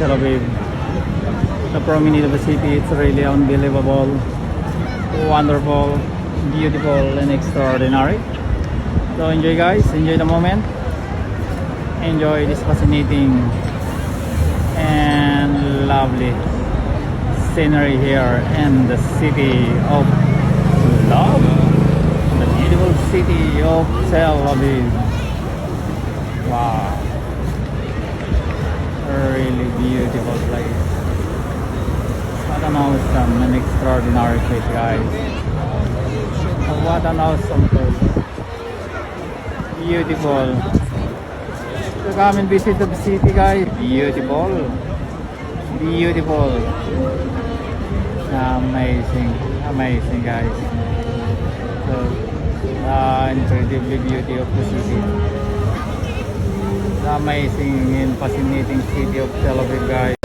Tel Aviv. The promenade of the city, it's really unbelievable, wonderful, beautiful, and extraordinary. So enjoy guys, enjoy the moment. Enjoy this fascinating and lovely scenery here in the city of love, the beautiful city of Tel Aviv. Wow, a really beautiful place. What an awesome and extraordinary place, guys. What an awesome place. Beautiful. So come and visit the city, guys. Beautiful. Beautiful. Amazing. Amazing, guys. So, incredibly beauty of the city. The amazing and fascinating city of Tel Aviv, guys.